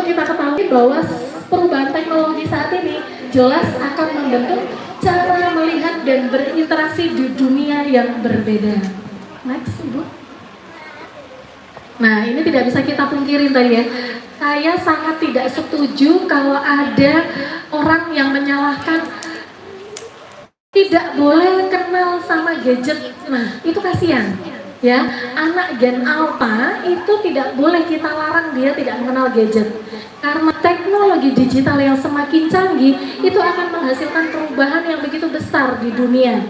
kita ketahui bahwa perubahan teknologi saat ini jelas akan membentuk cara melihat dan berinteraksi di dunia yang berbeda. Next, Ibu. Nah, ini tidak bisa kita pungkirin tadi ya. Saya sangat tidak setuju kalau ada orang yang menyalahkan tidak boleh kenal sama gadget. Nah, itu kasihan. Ya, anak Gen Alpha itu tidak boleh kita larang dia tidak mengenal gadget. Karena teknologi digital yang semakin canggih itu akan menghasilkan perubahan yang begitu besar di dunia.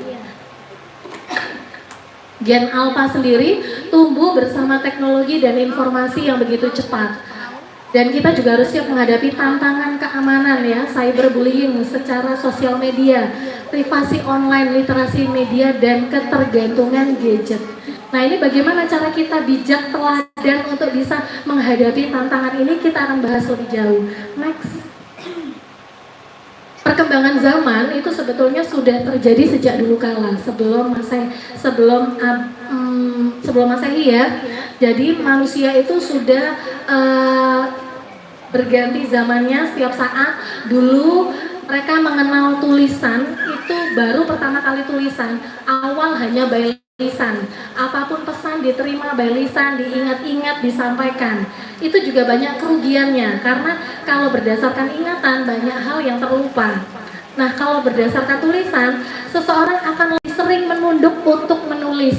Gen Alpha sendiri tumbuh bersama teknologi dan informasi yang begitu cepat. Dan kita juga harus siap menghadapi tantangan keamanan ya, cyberbullying secara sosial media, privasi online, literasi media, dan ketergantungan gadget. Nah, ini bagaimana cara kita bijak teladan untuk bisa menghadapi tantangan ini, kita akan bahas lebih jauh. Next. Perkembangan zaman itu sebetulnya sudah terjadi sejak dulu kala, sebelum Masehi ya. Jadi manusia itu sudah berganti zamannya setiap saat. Dulu mereka mengenal tulisan, itu baru pertama kali tulisan. Awal hanya by lisan, apapun pesan diterima by lisan, diingat-ingat, disampaikan. Itu juga banyak kerugiannya, karena kalau berdasarkan ingatan banyak hal yang terlupa. Nah, kalau berdasarkan tulisan, seseorang akan lebih sering menunduk untuk menulis.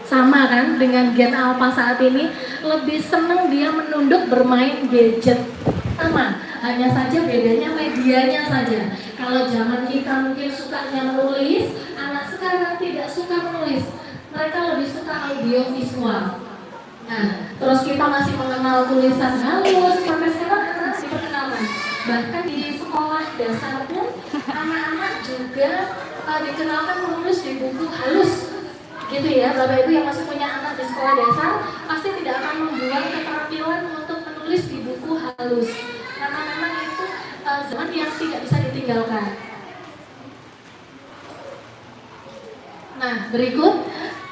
Sama kan dengan Gen Alpha saat ini, lebih senang dia menunduk bermain gadget. Sama, hanya saja bedanya medianya saja. Kalau zaman kita mungkin sukanya menulis, anak sekarang tidak suka menulis. Mereka lebih suka audio visual. Nah, terus kita masih mengenal tulisan halus, sampai sekarang anak masih perkenalan. Bahkan di sekolah dasar pun anak-anak juga dikenalkan menulis di buku halus. Gitu ya, Bapak Ibu yang masih punya anak di sekolah dasar pasti tidak akan membuang keterampilan untuk menulis di buku halus. Karena memang itu zaman yang tidak bisa ditinggalkan. Nah, berikut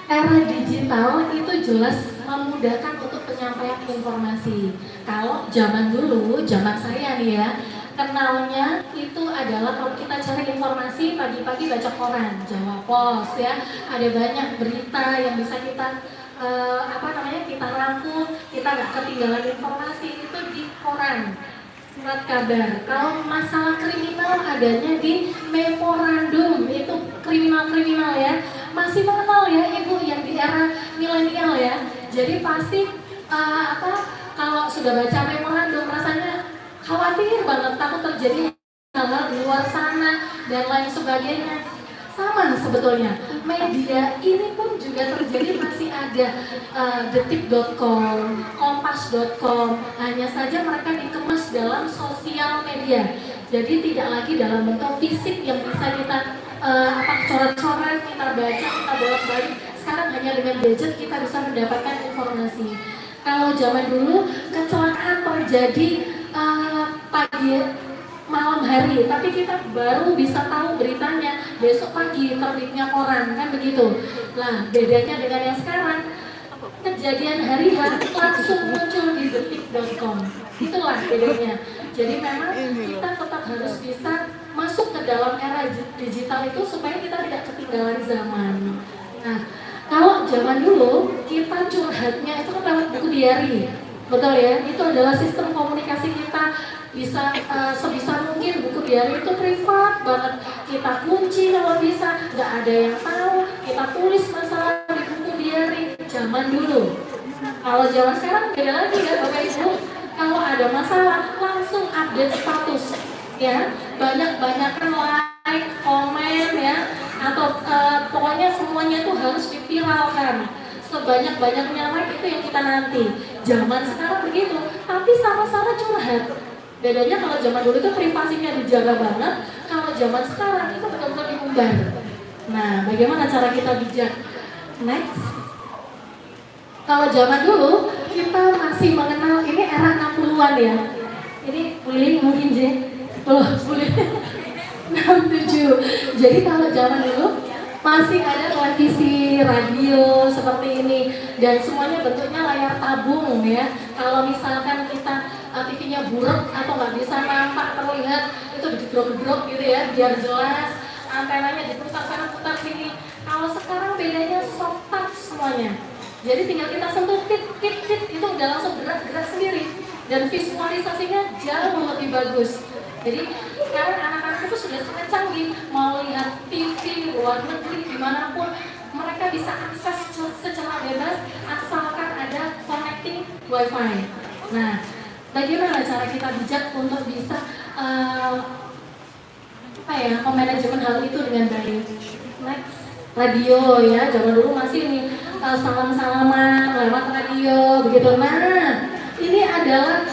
era digital itu jelas memudahkan untuk penyampaian informasi. Kalau zaman dulu, zaman saya nih ya, kenalnya itu adalah kalau kita cari informasi pagi-pagi baca koran, Jawa Pos ya, ada banyak berita yang bisa kita kita rangkum, kita nggak ketinggalan informasi itu di koran, surat kabar. Kalau masalah kriminal adanya di memorandum, itu kriminal ya, masih mengenal ya Ibu yang di era milenial ya. Jadi pasti kalau sudah baca memorandum rasanya khawatir banget, takut terjadi hal-hal di luar sana dan lain sebagainya. Sama sebetulnya, media ini pun juga terjadi, masih ada detik.com, kompas.com, hanya saja mereka dikemas dalam sosial media. Jadi tidak lagi dalam bentuk fisik yang bisa kita coret-coret, kita baca, kita bolak-balik. Sekarang hanya dengan gadget kita bisa mendapatkan informasi. Kalau zaman dulu kecelakaan terjadi pagi malam hari, tapi kita baru bisa tahu beritanya besok pagi terbitnya koran, kan begitu. Nah, bedanya dengan yang sekarang, kejadian hari langsung muncul di detik.com. Itulah bedanya. Jadi memang kita tetap harus bisa masuk ke dalam era digital itu supaya kita tidak ketinggalan zaman. Nah, kalau zaman dulu kita curhatnya itu kan lewat buku diary, betul ya? Itu adalah sistem komunikasi kita. Bisa sebisa mungkin buku diary itu privat banget, kita kunci kalau bisa, nggak ada yang tahu, kita tulis masalah di buku diary zaman dulu. Kalau zaman sekarang beda lagi ya Bapak Ibu, kalau ada masalah langsung update status ya, banyak-banyakan like, komen ya, atau pokoknya semuanya itu harus diviralkan. Sebanyak-banyaknya like itu yang kita nanti. Zaman sekarang begitu, tapi sama-sama curhat. Bedanya kalau zaman dulu itu privasinya dijaga banget, kalau zaman sekarang itu betul-betul diumbar. Nah, bagaimana cara kita bijak? Next. Kalau zaman dulu kita masih mengenal, ini era 60-an ya. Ini bullying mungkin sih. Belum bullying. 67. Jadi kalau zaman dulu masih ada televisi, radio seperti ini, dan semuanya bentuknya layar tabung ya. Kalau misalkan kita TV-nya buruk atau nggak bisa nampak terlihat, itu digedrok-gedrok gitu ya, biar jelas, antenanya diputar sana putar sini. Kalau sekarang bedanya soft touch semuanya. Jadi tinggal kita sentuh tit itu udah langsung gerak-gerak sendiri dan visualisasinya jauh lebih bagus. Jadi sekarang anak-anak itu sudah sangat canggih, mau lihat TV luar negeri dimanapun mereka bisa akses secara bebas asalkan ada connecting wifi. Nah, bagaimana cara kita bijak untuk bisa memanajemen hal itu dengan baik? Next, radio ya, zaman dulu masih nih salam-salaman lewat radio begitu. Nah, ini adalah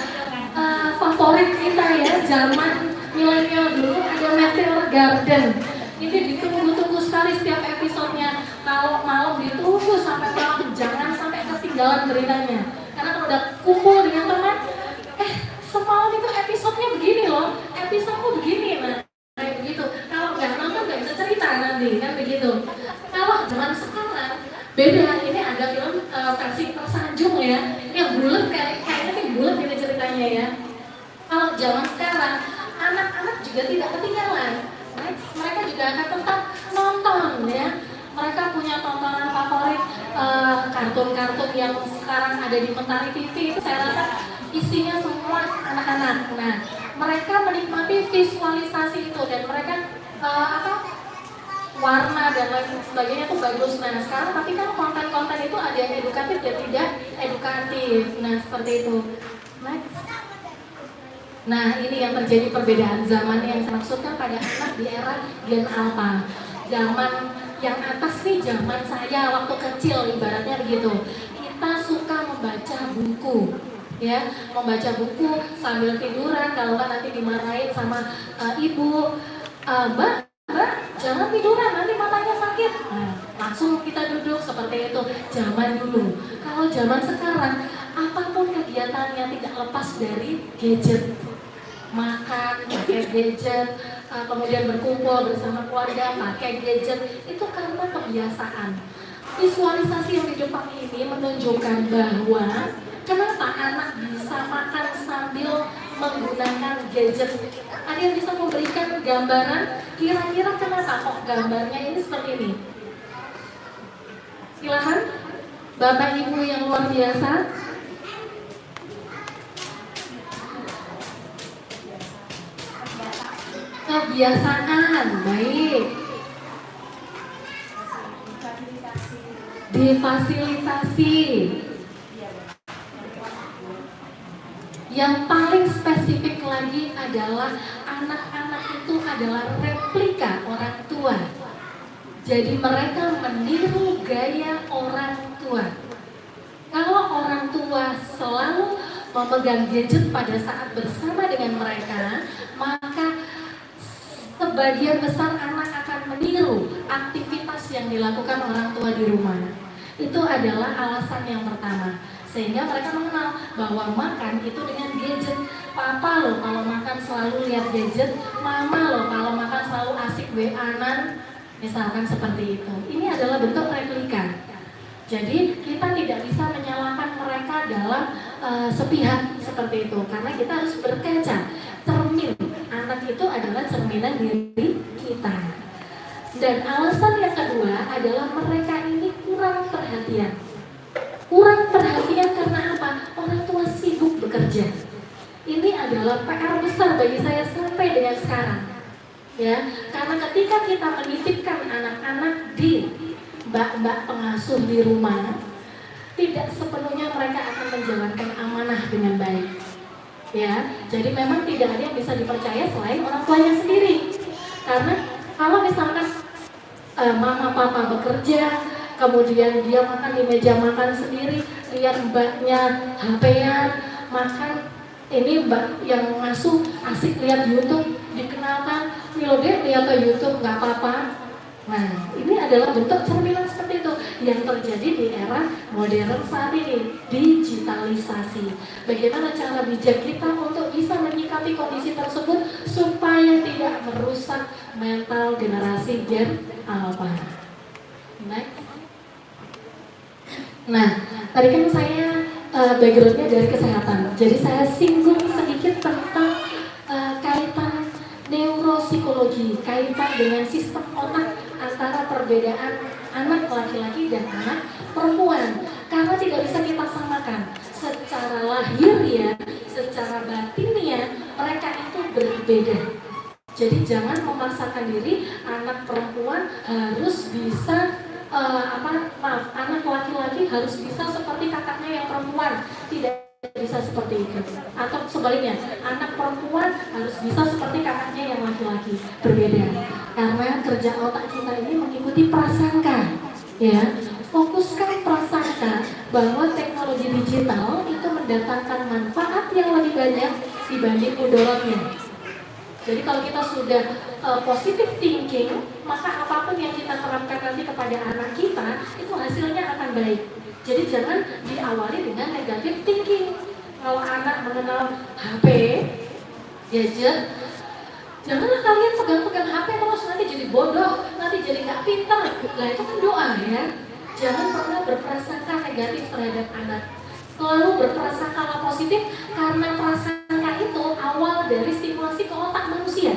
favorit kita ya, zaman milenial dulu ada Meteor Garden. Ini ditunggu-tunggu sekali setiap episodenya. Kalau malam ditunggu sampai malam, jangan sampai ketinggalan beritanya. Karena kalau udah kumpul dengan teman, semalam itu episodenya begini loh, episodenya begini, nah kayak begitu. Kalau nggak nonton nggak bisa cerita nanti, kan begitu. Kalau zaman sekarang beda, ini ada film versi tersanjung ya, yang bulat kayaknya sih bulat ini ceritanya ya. Kalau zaman sekarang, anak-anak juga tidak ketinggalan. Mereka juga akan tetap nonton ya. Mereka punya tontonan favorit, kartun-kartun yang sekarang ada di Mentari TV itu saya rasa isinya semua anak-anak. Nah, mereka menikmati visualisasi itu dan mereka warna dan lain sebagainya itu bagus. Nah, sekarang tapi kan konten-konten itu ada yang edukatif dan tidak edukatif. Nah, seperti itu. Next. Nah, ini yang terjadi perbedaan zaman yang saya maksudkan pada anak di era Gen Alpha. Zaman yang atas nih, zaman saya waktu kecil ibaratnya begitu. Kita suka membaca buku, ya, membaca buku sambil tiduran. Kalau kan nanti dimarahin sama ibu, mbak, jangan tiduran, nanti matanya sakit. Nah, langsung kita duduk seperti itu. Zaman dulu. Kalau zaman sekarang, apapun kegiatannya tidak lepas dari gadget. Makan pakai gadget, kemudian berkumpul bersama keluarga pakai gadget, itu karena kebiasaan. Visualisasi yang di depan ini menunjukkan bahwa kenapa anak bisa makan sambil menggunakan gadget. Ada yang bisa memberikan gambaran kira-kira kenapa kok gambarnya ini seperti ini? Silakan Bapak Ibu yang luar biasa. Kebiasaan, baik. Difasilitasi. Yang paling spesifik lagi adalah anak-anak itu adalah replika orang tua. Jadi mereka meniru gaya orang tua. Kalau orang tua selalu memegang gadget pada saat bersama dengan mereka, maka sebagian besar anak akan meniru aktivitas yang dilakukan orang tua di rumah. Itu adalah alasan yang pertama. Sehingga mereka mengenal bahwa makan itu dengan gadget. Papa loh kalau makan selalu lihat gadget, mama loh kalau makan selalu asik WA-an, misalkan seperti itu. Ini adalah bentuk replika. Jadi kita tidak bisa menyalahkan mereka dalam sepihak seperti itu, karena kita harus berkaca. Cermin anak itu adalah cerminan diri kita. Dan alasan yang kedua adalah mereka ini kurang perhatian. Kurang perhatian karena apa? Orang tua sibuk bekerja. Ini adalah PR besar bagi saya sampai dengan sekarang. Ya, karena ketika kita menitipkan anak-anak di mbak-mbak pengasuh di rumah, tidak sepenuhnya mereka akan menjalankan amanah dengan baik. Ya, jadi memang tidak ada yang bisa dipercaya selain orang tuanya sendiri. Karena kalau misalkan mama papa bekerja, kemudian dia makan di meja makan sendiri, lihat mbaknya HP-an makan, ini mbak yang ngasuh asik lihat YouTube, dikenalkan, nih lo deh lihat ke YouTube nggak apa-apa. Nah, ini adalah bentuk cerminan seperti itu yang terjadi di era modern saat ini, digitalisasi. Bagaimana cara bijak kita untuk bisa menyikapi kondisi tersebut supaya tidak merusak mental generasi Gen Alpha. Next. Nah, tadi kan saya backgroundnya dari kesehatan, jadi saya singgung berkaitan dengan sistem otak antara perbedaan anak laki-laki dan anak perempuan. Karena tidak bisa kita samakan secara lahir ya, secara batinnya mereka itu berbeda. Jadi jangan memaksakan diri anak perempuan harus bisa anak laki-laki harus bisa seperti kakaknya yang perempuan. Tidak bisa seperti itu. Atau sebaliknya, anak perempuan harus bisa seperti kakaknya yang laki-laki. Berbeda. Karena kerja otak kita ini mengikuti prasangka. Ya, fokuskan prasangka bahwa teknologi digital itu mendatangkan manfaat yang lebih banyak dibanding mudorotnya. Jadi kalau kita sudah positive thinking, maka apapun yang kita terapkan nanti kepada anak kita, itu hasilnya akan baik. Jadi jangan diawali dengan negative thinking. Kalau anak mengenal HP, gadget, janganlah kalian pegang-pegang HP terus nanti jadi bodoh, nanti jadi nggak pintar. Nah itu kan doa ya. Jangan pernah berprasangka negatif terhadap anak. Selalu berprasangka positif karena prasangka itu awal dari stimulasi ke otak manusia.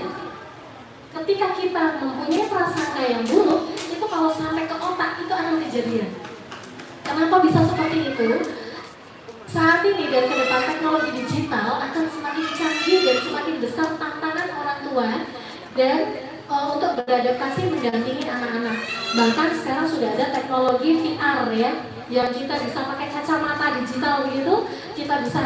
Ketika kita mempunyai prasangka yang buruk, itu kalau sampai ke otak itu akan kejadian. Kenapa bisa seperti itu? Saat ini dan ke depan teknologi digital akan semakin canggih dan semakin besar tantangan orang tua dan untuk beradaptasi mendampingi anak-anak. Bahkan sekarang sudah ada teknologi VR ya, yang kita bisa pakai kacamata digital begitu, kita bisa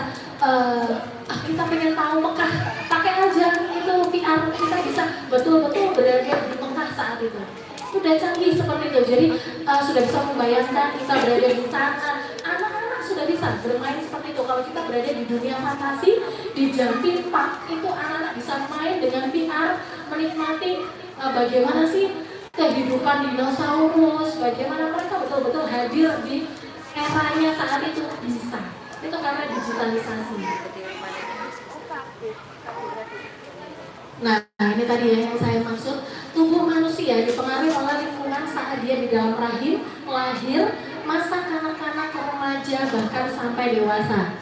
kita pengen tahu Mekah, pakai aja itu VR, kita bisa betul-betul berada di Mekah saat itu. Sudah canggih seperti itu, jadi sudah bisa membayangkan kita berada di sana. Anak-anak sudah bisa bermain seperti itu. Kalau kita berada di dunia fantasi, di Jumping Park, itu anak-anak bisa main dengan VR, menikmati bagaimana sih kehidupan dinosaurus, bagaimana mereka betul-betul hadir di eranya saat itu bisa. Itu karena digitalisasi. Nah, ini tadi ya yang saya maksud. Tubuh manusia dipengaruhi oleh lingkungan saat dia di dalam rahim, lahir, masa kanak-kanak, remaja, bahkan sampai dewasa.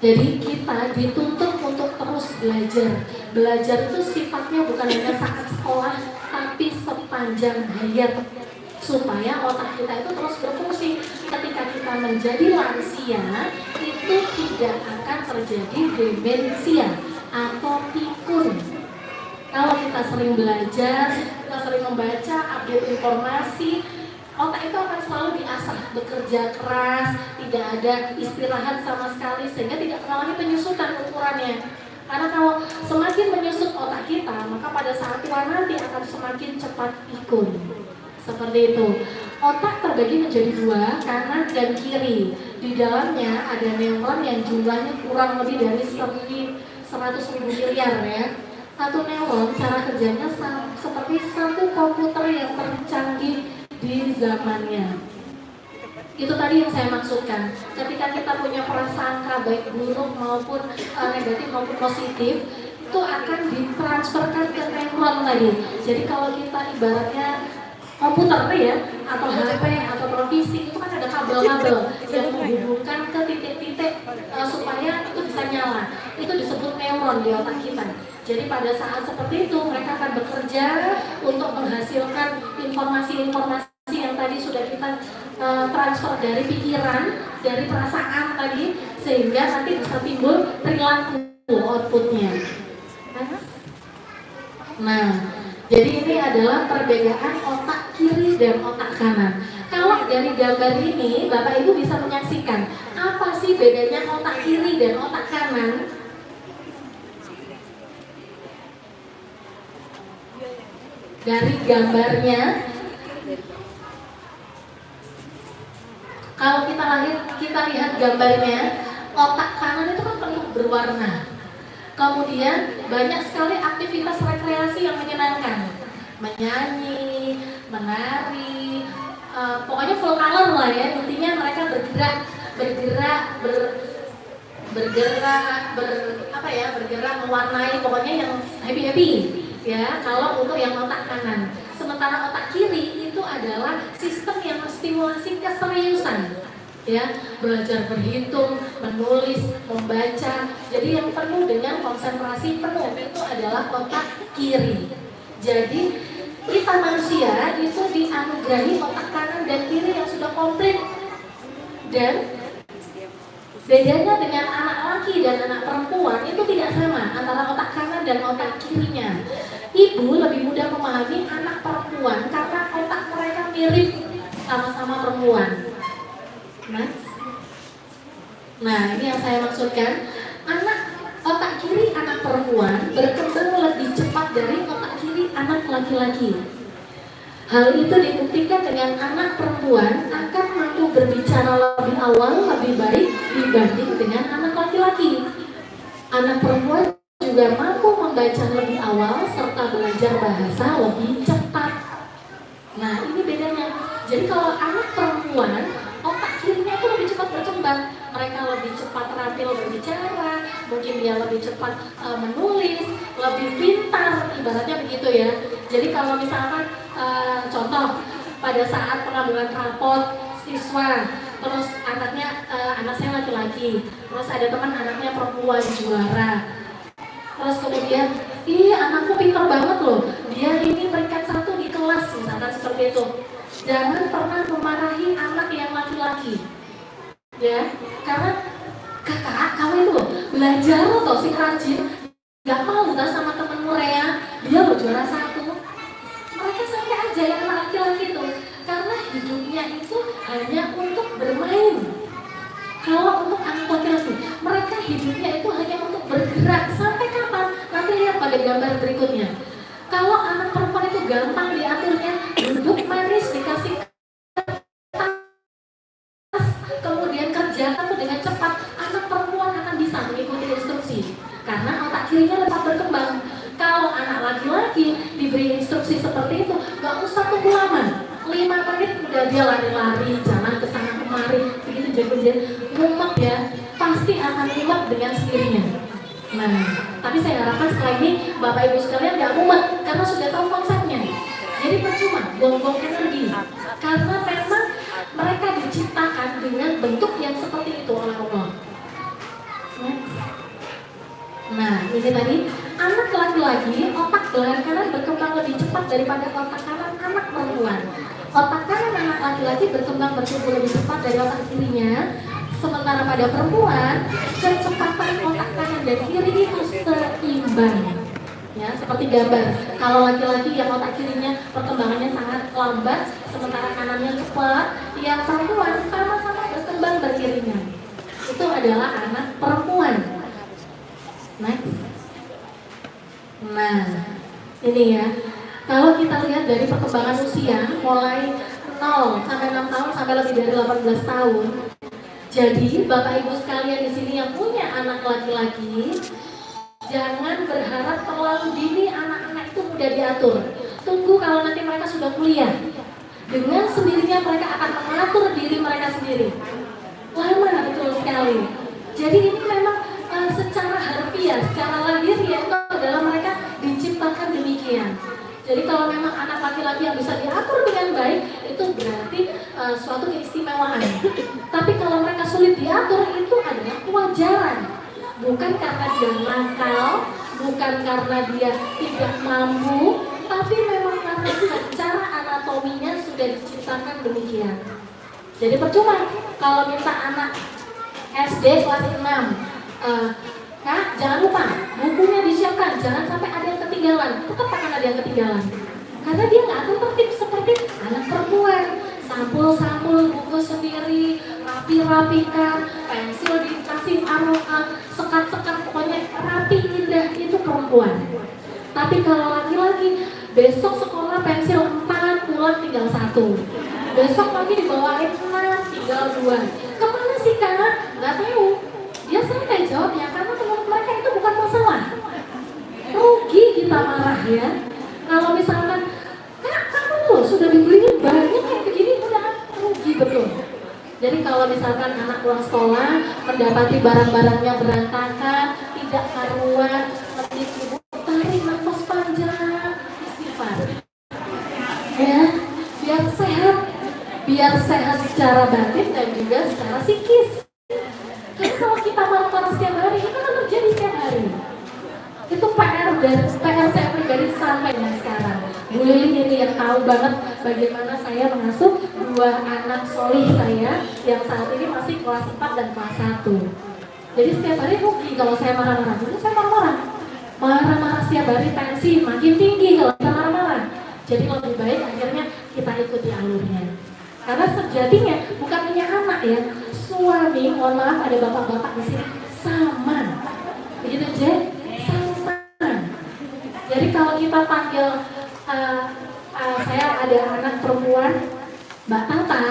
Jadi kita dituntut untuk terus belajar. Belajar itu sifatnya bukan hanya saat sekolah, tapi sepanjang hayat. Supaya otak kita itu terus berfungsi. Ketika kita menjadi lansia, itu tidak akan terjadi demensia atau pikun. Kalau kita sering belajar, kita sering membaca, update informasi, otak itu akan selalu diasah, bekerja keras, tidak ada istirahat sama sekali, sehingga tidak mengalami penyusutan ukurannya. Karena kalau semakin menyusut otak kita, maka pada saat tua nanti akan semakin cepat pikun. Seperti itu. Otak terbagi menjadi dua, kanan dan kiri. Di dalamnya ada neuron yang jumlahnya kurang lebih dari 100.000 miliar ya. Satu neuron cara kerjanya seperti satu komputer yang tercanggih di zamannya. Itu tadi yang saya maksudkan. Ketika kita punya prasangka baik buruk maupun negatif maupun positif, itu akan ditransferkan ke neuron tadi. Jadi kalau kita ibaratnya komputer ya, atau HP atau televisi, itu kan ada kabel-kabel yang menghubungkan ke titik-titik supaya itu bisa nyala. Itu disebut neuron di otak kita. Jadi pada saat seperti itu mereka akan bekerja untuk menghasilkan informasi-informasi yang tadi sudah kita transfer dari pikiran, dari perasaan tadi, sehingga nanti bisa timbul perilaku outputnya. Nah, jadi ini adalah perbedaan otak kiri dan otak kanan. Kalau dari gambar ini Bapak Ibu bisa menyaksikan apa sih bedanya otak kiri dan otak kanan? Dari gambarnya, kalau kita lihat gambarnya, otak kanan itu kan penuh berwarna. Kemudian banyak sekali aktivitas rekreasi yang menyenangkan, menyanyi, menari, pokoknya full color lah ya. Intinya mereka bergerak mewarnai, pokoknya yang happy ya. Kalau untuk yang otak kanan, sementara otak kiri itu adalah sistem yang menstimulasi keseriusan, ya, belajar berhitung, menulis, membaca. Jadi yang penuh dengan konsentrasi penuh itu adalah otak kiri. Jadi kita manusia itu dianugerahi otak kanan dan kiri yang sudah komplit. Dan bedanya dengan anak laki dan anak perempuan itu tidak sama antara otak kanan dan otak kirinya. Ibu lebih mudah memahami anak perempuan karena otak mereka mirip, sama-sama perempuan. Nah, ini yang saya maksudkan. Otak kiri anak perempuan berkembang lebih cepat dari otak kiri anak laki-laki. Hal itu dibuktikan dengan anak perempuan akan mampu berbicara lebih awal, lebih baik dibanding dengan anak laki-laki. Anak perempuan juga mampu membaca lebih awal serta belajar bahasa lebih cepat. Nah, ini bedanya. Jadi kalau anak perempuan, otak kirinya itu lebih cepat berkembang. Mereka lebih cepat terampil berbicara, mungkin dia lebih cepat menulis, lebih pintar, ibaratnya begitu ya. Jadi kalau misalkan contoh pada saat pengambilan rapot siswa, terus anak saya laki-laki, terus ada teman anaknya perempuan juara, terus kemudian anakku pintar banget loh, dia ini peringkat 1 di kelas, misalkan seperti itu. Jangan pernah memarahi anak yang laki-laki, ya, karena kakak kamu itu loh belajar loh si rajin, gak mau gak sama temen Korea, dia loh juara 1. Mereka santai aja yang anak laki-laki itu, karena hidupnya itu hanya untuk bermain. Kalau untuk anak laki-laki, mereka hidupnya itu hanya untuk bergerak. Sampai kapan? Nanti lihat pada gambar berikutnya. Kalau anak perempuan itu gampang diaturnya, duduk manis, dikasih tas, kemudian kerjakan dengan cepat. Anak perempuan akan bisa mengikuti instruksi, karena otak kirinya dapat berkembang. Kalau anak laki-laki diberi instruksi seperti itu, gak usah tunggu lama. 5 menit udah dia lari-lari, jalan ke sana kemari, begitu jago-jago, mumet ya, pasti akan mumet dengan sendirinya. Nah, tapi saya harapkan setelah ini Bapak Ibu sekalian gak mumet, karena sudah tahu konsepnya. Jadi percuma, buang-buang energi, karena memang mereka diciptakan dengan bentuk yang seperti itu oleh Allah. Nah, ini tadi anak laki-laki, otak belahan kanan berkembang lebih cepat daripada otak kanan anak perempuan. Otak kanan anak laki-laki berkembang bertumbuh lebih cepat dari otak kirinya. Sementara pada perempuan, kecepatan otak kanan dan kiri itu seimbang. Ya, seperti gambar. Kalau laki-laki yang otak kirinya perkembangannya sangat lambat, sementara kanannya cepat, yang perempuan sama-sama berkembang beriringan. Itu adalah anak perempuan. Next. Nah, ini ya. Kalau kita lihat dari perkembangan usia mulai 0 sampai 6 tahun sampai lebih dari 18 tahun. Jadi, Bapak Ibu sekalian di sini yang punya anak laki-laki, jangan berharap terlalu dini anak-anak itu mudah diatur. Tunggu kalau nanti mereka sudah kuliah. Dengan sendirinya mereka akan mengatur diri mereka sendiri. Lama betul sekali. Jadi ini memang secara harfiah, secara lahiriah itu adalah mereka diciptakan demikian. Jadi kalau memang anak laki-laki yang bisa diatur dengan baik, itu berarti suatu keistimewaan. Tapi kalau mereka sulit diatur, itu adalah kewajaran. Bukan karena dia nakal, bukan karena dia tidak mampu, tapi memang karena secara anatominya sudah diciptakan demikian. Jadi percuma kalau minta anak SD kelas 6, Kak, jangan lupa bukunya disiapkan, jangan sampai ada yang ketinggalan. Tetap akan ada yang ketinggalan, karena dia nggak akan tertib seperti anak perempuan. Sampul-sampul buku sendiri, rapi-rapikan, pensil dikasih sekat-sekat, pokoknya rapi indah, itu perempuan. Tapi kalau laki-laki, besok sekolah pensil 4, pulang tinggal 1. Besok lagi dibawain 6, tinggal 2. Kemana sih Kak? Nggak tahu. Dia santai jawabnya, karena menurut mereka itu bukan masalah. Rugi kita marah ya. Kalau misalkan, Kak, kamu loh sudah dibeliin banyak kayak begini, udah rugi betul. Jadi kalau misalkan anak pulang sekolah, mendapati barang-barangnya berantakan, tidak karuan, mesti ibu tarik nafas panjang, istighfar. Ya, biar sehat secara batin dan juga secara psikis. Karena kalau kita marah-marah setiap hari, itu kan terjadi setiap hari. Itu PR saya pribadi sampai sekarang. Ibu Lili ini yang tahu banget bagaimana saya mengasuh dua anak solih saya yang saat ini masih kelas 4 dan kelas 1. Jadi setiap hari rugi kalau saya marah-marah. Dulu saya marah-marah setiap hari, tensi makin tinggi kalau kita marah-marah. Jadi lebih baik akhirnya kita ikuti alurnya. Karena sejatinya bukan hanya anak ya, suami, mohon maaf ada bapak-bapak di sini sama. Begitu Je? Sama. Jadi kalau kita panggil saya ada anak perempuan, Mbak Tata,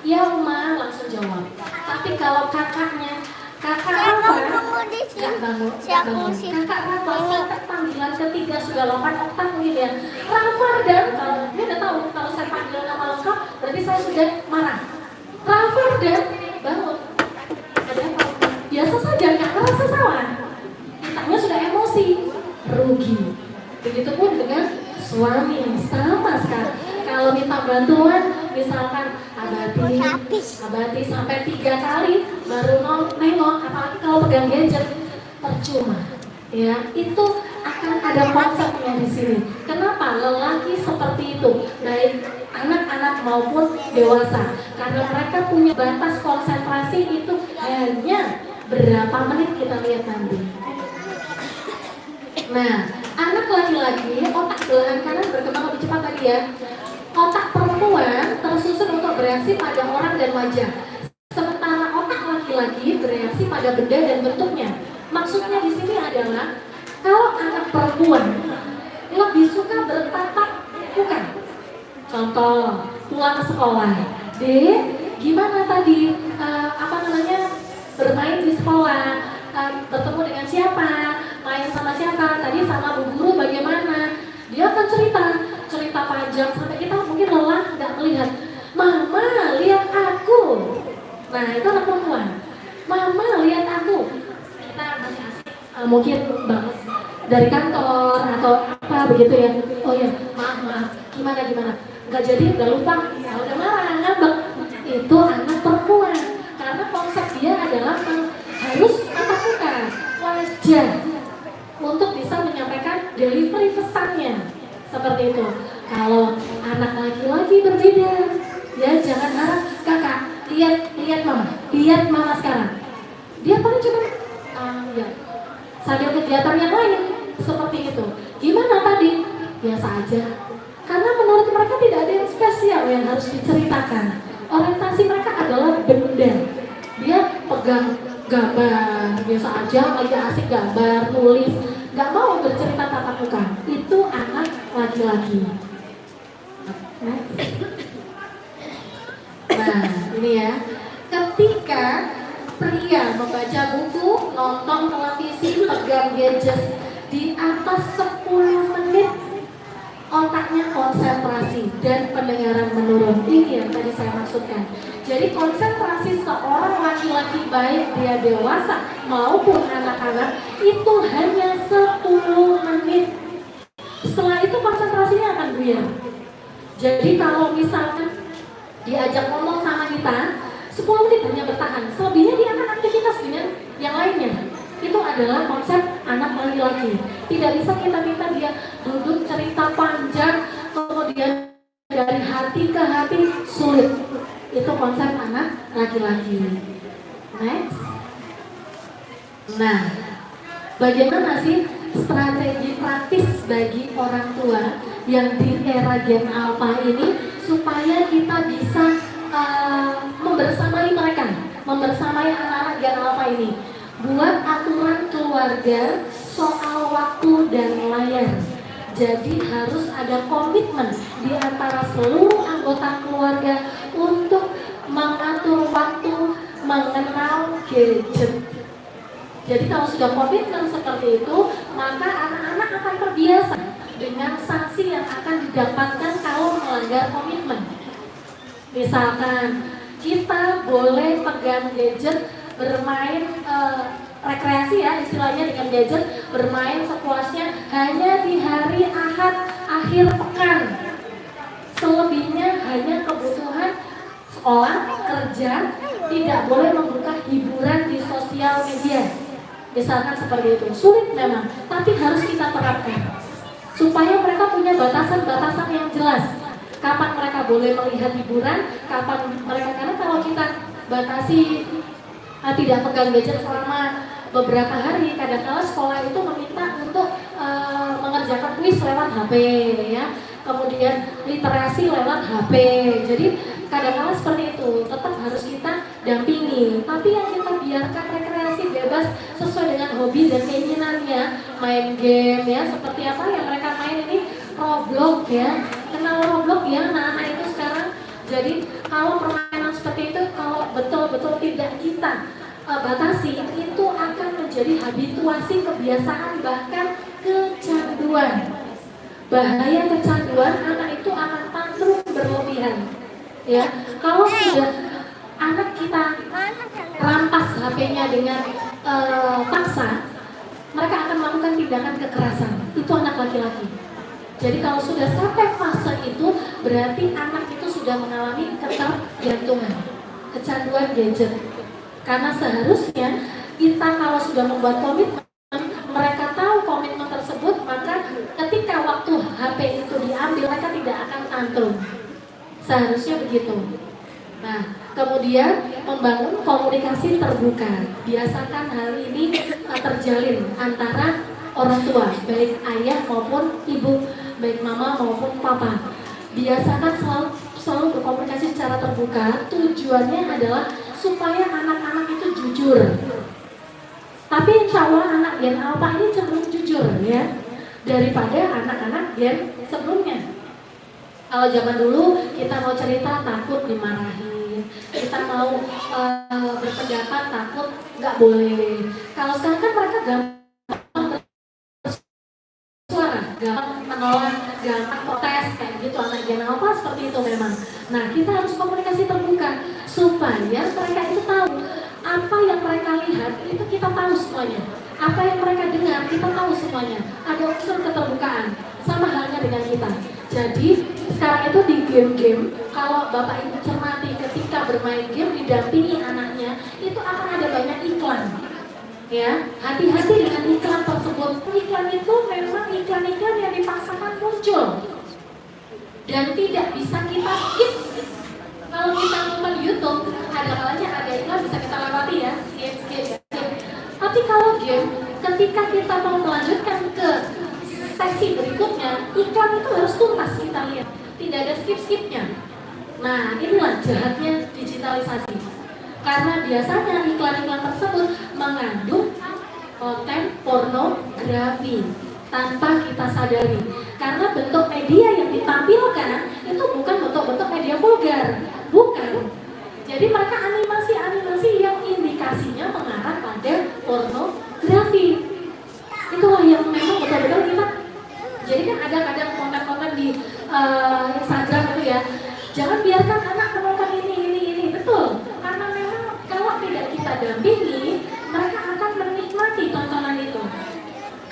ya Uma langsung jawab. Tapi kalau kakaknya, kakak apa? Nggak bangun. Kakak Rafa sampai panggilan ketiga sudah 8 oktav mungkin ya. Rafa dan kalau dia udah tahu kalau saya panggil nama lengkap, berarti saya sudah marah. Rafa dan bangun. Ada apa? Biasa saja, nggak merasa salah. Kitanya sudah emosi, rugi. Begitupun dengan suami sama sekali. Kalau minta bantuan, misalkan abati sampai 3 kali baru nengok, apalagi kalau pegang gadget, percuma. Ya, itu akan ada konsepnya di sini. Kenapa lelaki seperti itu, baik anak-anak maupun dewasa? Karena mereka punya batas konsentrasi itu hanya berapa menit, kita lihat nanti. Nah, anak laki-laki otak belahan kanan berkembang lebih cepat tadi ya. Otak perempuan tersusun untuk bereaksi pada orang dan wajah. Sementara otak laki-laki bereaksi pada benda dan bentuknya. Maksudnya di sini adalah kalau anak perempuan lebih suka bertatap muka. Contoh, pulang sekolah. Gimana tadi bermain di sekolah, bertemu dengan siapa, main sama siapa, tadi sama bu guru bagaimana. Dia akan cerita panjang sampai kita mungkin lelah nggak melihat. Mama lihat aku. Nah itu anak perempuan. Mama lihat aku. Kita masih asik, mungkin banget dari kantor atau apa begitu ya. Oh ya maaf gimana nggak jadi udah lupa ya udah marah ngambek. Itu anak perempuan karena konsep dia adalah harus tatap muka, wajah untuk bisa menyampaikan delivery pesannya seperti itu. Kalau anak laki-laki berbeda, ya jangan harap kakak lihat mama sekarang. Dia paling cuma ya sambil kegiatan yang lain seperti itu. Gimana tadi? Biasa aja. Karena menurut mereka tidak ada yang spesial yang harus diceritakan. Orientasi mereka adalah benda. Dia pegang gambar, biasa aja, lagi asik gambar, nulis, nggak mau bercerita tatap muka. Itu anak laki-laki. Nah, ini ya. Ketika pria membaca buku, nonton televisi, pegang gadget di atas 10 menit, otaknya konsentrasi dan pendengaran menurun. Ini yang tadi saya maksudkan. Jadi konsentrasi seorang laki-laki baik dia dewasa maupun anak-anak itu hanya 10 menit. Setelah itu konsentrasinya akan buyar. Jadi kalau misalkan diajak ngomong sama kita 10 menit hanya bertahan, selebihnya dia akan aktivitas dengan yang lainnya. Itu adalah konsep anak laki-laki. Tidak bisa kita minta dia duduk cerita panjang kemudian dari hati ke hati, sulit. Itu konsep anak laki-laki. Next. Nah, bagaimana sih strategi praktis bagi orang tua yang di era Gen Alpha ini supaya kita bisa membersamai mereka, membersamai anak-anak Gen Alpha ini? Buat aturan keluarga soal waktu dan layar. Jadi harus ada komitmen di antara seluruh anggota keluarga untuk mengatur waktu, mengenal gadget. Jadi kalau sudah komitmen seperti itu, maka anak-anak akan terbiasa dengan sanksi yang akan didapatkan kalau melanggar komitmen. Misalkan kita boleh pegang gadget, bermain rekreasi ya istilahnya dengan gadget, bermain sepuasnya hanya di hari Ahad akhir pekan. Selebihnya hanya kebutuhan sekolah, kerja, tidak boleh membuka hiburan di sosial media. Misalkan seperti itu, sulit memang, tapi harus kita terapkan. supaya mereka punya batasan-batasan yang jelas. Kapan mereka boleh melihat hiburan, kapan mereka, karena kalau kita batasi tidak pegang gadget selama beberapa hari, kadang-kala sekolah itu meminta untuk mengerjakan kuis lewat HP ya, kemudian literasi lewat HP. Jadi kadang-kala seperti itu, tetap harus kita dampingi. Tapi yang kita biarkan rekreasi bebas sesuai dengan hobi dan keinginannya, main game ya, seperti apa yang mereka main ini, Roblox ya. Kenal Roblox ya anak-anak itu sekarang. Jadi kalau permainan seperti itu, kalau betul-betul tidak kita batasi, itu akan menjadi habituasi, kebiasaan, bahkan kecanduan. Bahaya kecanduan, anak itu akan tantrum berlebihan. Ya, kalau sudah anak kita rampas HP-nya dengan paksa, mereka akan melakukan tindakan kekerasan. Itu anak laki-laki. Jadi kalau sudah sampai fase itu, berarti anak itu sudah mengalami ketergantungan, kecanduan gadget. Karena seharusnya kita kalau sudah membuat komitmen, mereka tahu komitmen tersebut, maka ketika waktu HP itu diambil, mereka tidak akan tantrum. Seharusnya begitu. Nah, kemudian membangun komunikasi terbuka. Biasakan hal ini terjalin antara orang tua, baik ayah maupun ibu, baik mama maupun papa. Biasakan selalu berkomunikasi secara terbuka. Tujuannya adalah supaya anak-anak itu jujur. Tapi insya Allah anak Gen Alpha ini cenderung jujur ya, daripada anak-anak Gen sebelumnya. Kalau zaman dulu kita mau cerita takut dimarahin, kita mau berpendapat takut nggak boleh. Kalau sekarang kan mereka gampang bersuara, gampang menolak, gampang protes kayak gitu. Anak Gen Alpha seperti itu memang. Nah, kita harus komunikasi terbuka supaya mereka itu tahu apa yang mereka lihat itu kita tahu semuanya. Apa yang mereka dengar kita tahu semuanya. Ada unsur keterbukaan. Sama halnya dengan kita. Jadi sekarang itu di game-game, kalau Bapak Ibu cermati ketika bermain game didampingi anaknya, itu akan ada banyak iklan. Ya, hati-hati dengan iklan tersebut. Iklan itu memang iklan-iklan yang dipaksakan muncul dan tidak bisa kita skip. Kalau kita nonton YouTube, ada kalanya ada iklan bisa kita lewati ya, skip. Tapi kalau game, ketika kita mau melanjutkan ke sesi berikutnya, iklan itu harus tuntas kita lihat, tidak ada skip-skipnya. Nah, inilah jahatnya digitalisasi. Karena biasanya iklan-iklan tersebut mengandung konten pornografi tanpa kita sadari. Karena bentuk media yang ditampilkan itu bukan bentuk-bentuk media vulgar, bukan. Jadi mereka animasi-animasi yang indikasinya mengarah pada pornografi. Itulah yang memang betul-betul kita. Jadi kan ada kadang konten-konten di Instagram itu ya, jangan biarkan anak menonton ini, betul. Karena memang kalau tidak kita dampingi, mereka akan menikmati tontonan itu.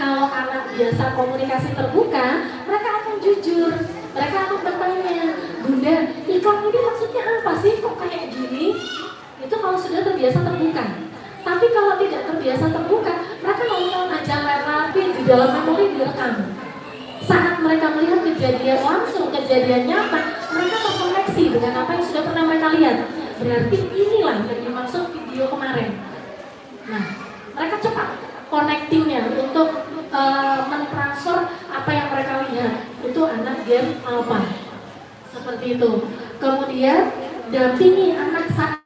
Kalau anak biasa komunikasi terbuka, mereka akan jujur. Mereka akan bertanya, Bunda, iklan ini maksudnya apa sih? Kok kayak gini? Itu kalau sudah terbiasa terbuka. Tapi kalau tidak terbiasa terbuka, mereka nonton aja tapi di dalam memori direkam. Saat mereka melihat kejadian langsung, kejadian nyata, mereka terkoneksi dengan apa yang sudah pernah mereka lihat. Berarti inilah yang dimaksud video kemarin. Nah, mereka cepat connectingnya untuk mentransfer apa yang mereka lihat. Itu anak Gen Alpha. Seperti itu. Kemudian dampingi anak saat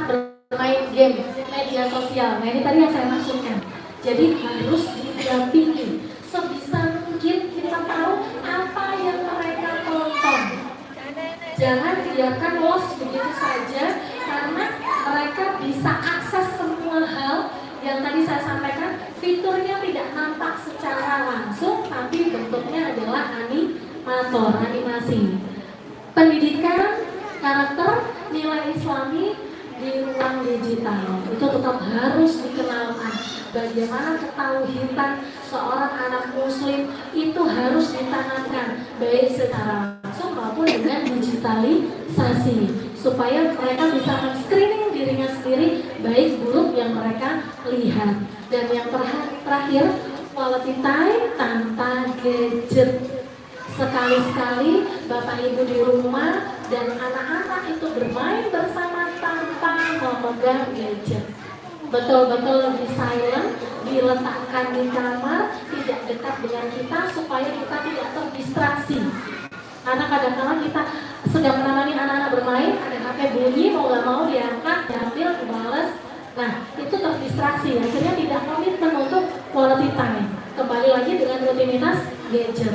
bermain game media sosial. Nah, ini tadi yang saya maksudkan. Jadi harus didampingi. Sebisa mungkin kita tahu apa yang mereka tonton. Jangan biarkan lost begitu saja, karena mereka bisa akses semua hal yang tadi saya sampaikan. Fiturnya tidak nampak secara langsung, tapi bentuknya adalah animasi. Pendidikan, karakter, nilai Islami di ruang digital itu tetap harus dikenalkan. Bagaimana ketauhidan seorang anak muslim itu harus ditanamkan, baik secara langsung maupun dengan digitalisasi, supaya mereka bisa men-screening dirinya sendiri baik buruk yang mereka lihat. Dan yang terakhir, quality time tanpa gadget. Sekali-sekali Bapak Ibu di rumah dan anak-anak itu bermain bersama tanpa memegang gadget. Betul-betul di silent, diletakkan di kamar, tidak dekat dengan kita supaya kita tidak terdistraksi. Karena kadang-kadang kita sedang menemani anak-anak bermain, ada HP bunyi, mau gak mau diangkat, diambil, dibales. Nah, itu terdistraksi, akhirnya tidak komitmen untuk quality time. Kembali lagi dengan rutinitas gadget.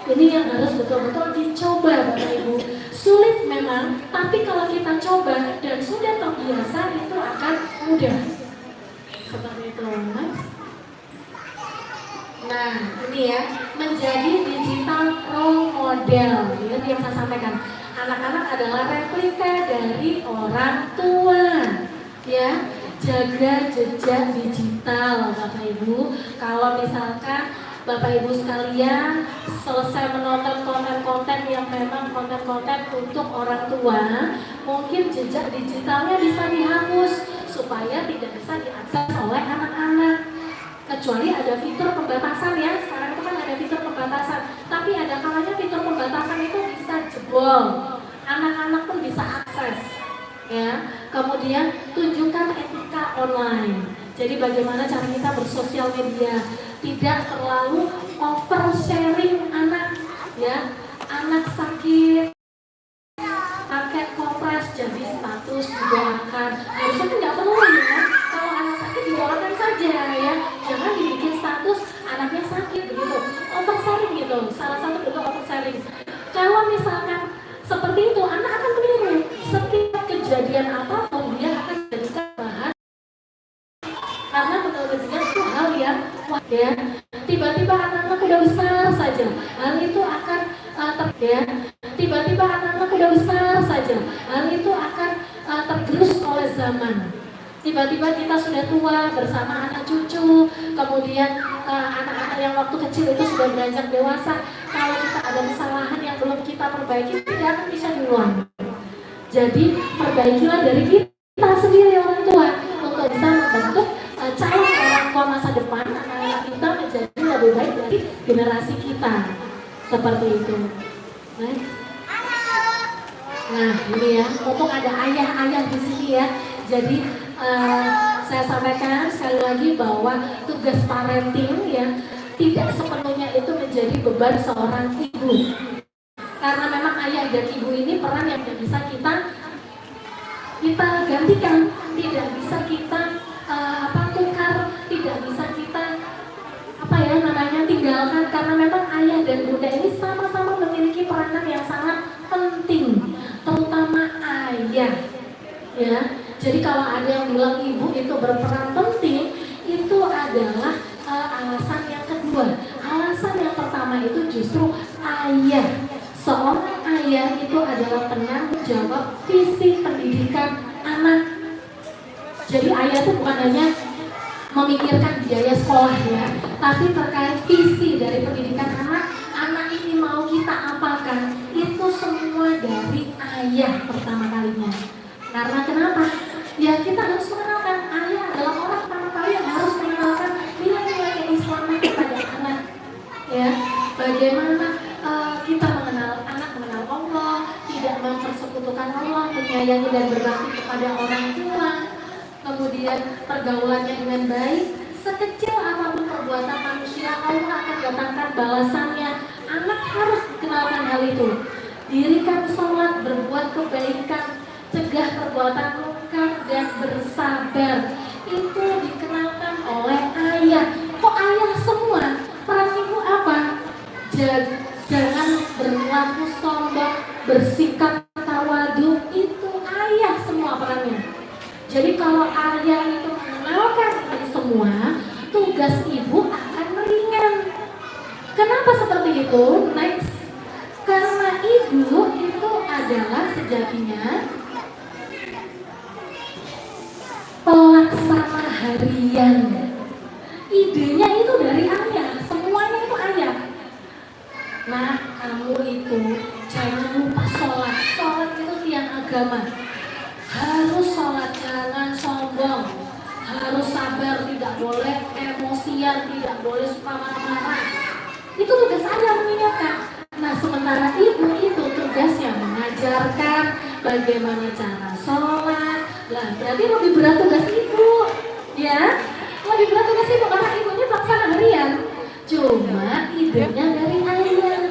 Ini yang harus betul-betul dicoba Bapak Ibu. Sulit memang, tapi kalau kita coba dan sudah terbiasa itu akan mudah. Seperti itu, Mas. Nah, ini ya, menjadi digital role model. Ini yang saya sampaikan. Anak-anak adalah replika dari orang tua. Ya, jaga jejak digital Bapak Ibu. Kalau misalkan Bapak Ibu sekalian selesai menonton konten-konten yang memang konten-konten untuk orang tua, mungkin jejak digitalnya bisa dihapus supaya tidak bisa diakses oleh anak-anak. Kecuali ada fitur pembatasan ya, sekarang itu kan ada fitur pembatasan, tapi ada kalanya fitur pembatasan itu bisa jebol, anak-anak pun bisa akses. Ya, kemudian tunjukkan etika online. Jadi bagaimana cara kita bersosial media, tidak terlalu oversharing anak, ya. Anak sakit, pakai kompres jadi status didoakan. Harusnya tidak perlu ya. Kalau anak sakit didoakan saja ya. Jangan dibikin status anaknya sakit begitu. Oversharing gitu. Salah satu bentuk oversharing. Kalau misalkan seperti itu, anak akan meniru. Setiap kejadian apapun dia akan jadikan bahan. Karena betul-betul itu hal yang ya. Tiba-tiba anak-anak udah besar saja, hal itu akan tiba-tiba anak-anak udah besar saja, hal itu akan tergerus oleh zaman. Tiba-tiba kita sudah tua bersama anak cucu, kemudian anak-anak yang waktu kecil itu sudah beranjak dewasa. Kalau kita ada kesalahan yang belum kita perbaiki, tidak akan bisa diulang. Jadi perbaikilah dari kita sendiri orang tua untuk bisa membentuk calon orang tua masa depan anak-anak kita menjadi lebih baik dari generasi kita. Seperti itu. Nah ini ya, untuk ada ayah-ayah di sini ya. Jadi saya sampaikan sekali lagi bahwa tugas parenting ya tidak sepenuhnya itu menjadi beban seorang ibu. Karena memang ayah dan ibu ini peran yang tidak bisa kita gantikan, tidak bisa kita tukar, tidak bisa kita tinggalkan, karena memang ayah dan bunda ini sama-sama memiliki peranan yang sangat penting, terutama ayah. Ya, jadi kalau ada yang bilang ibu itu berperan penting, itu adalah alasan yang kedua. Alasan yang pertama itu justru ayah. Seorang ayah itu adalah penanggung jawab visi pendidikan anak. Jadi ayah itu bukan hanya memikirkan biaya sekolah ya, tapi terkait visi dari pendidikan anak. Anak ini mau kita apakan, itu semua dari ayah pertama kalinya. Karena kenapa? Ya kita harus mengenalkan, ayah adalah orang pertama kali yang harus mengenalkan nilai-nilai keislaman kepada anak. Ya, bagaimana kita mengenal anak, mengenal Allah, tidak mempersekutukan Allah, menyayangi dan berbakti kepada orang tua, kemudian pergaulannya dengan baik. Sekecil apapun perbuatan manusia, Allah akan datangkan balasannya. Anak harus dikenalkan hal itu. Dirikan sholat, berbuat kebaikan, cegah perbuatan munkar dan bersabar. Itu dikenalkan oleh ayah. Kok ayah semua? Peran ibu apa? Jangan berlaku sombong, bersikap tawadu. Itu ayah semua perannya. Jadi kalau ayah itu mengenalkan ini semua, tugas ibu akan meringan. Kenapa seperti itu? Next. Karena ibu itu adalah sejatinya pelaksana harian. Idenya itu dari ayah, semuanya itu ayah. Nah, kamu itu jangan lupa sholat. Sholat itu tiang agama. Harus sholat, jangan sombong. Harus sabar, tidak boleh emosi emosian, tidak boleh suka marah-marah. Itu tugas ayah mengingatkan. Nah, sementara ibu itu tugasnya mengajarkan bagaimana cara sholat. Lah, berarti lebih berat tugas ibu, ya? Lebih berat tugas ibu karena ibunya pelaksana harian. Cuma idenya dari ayah.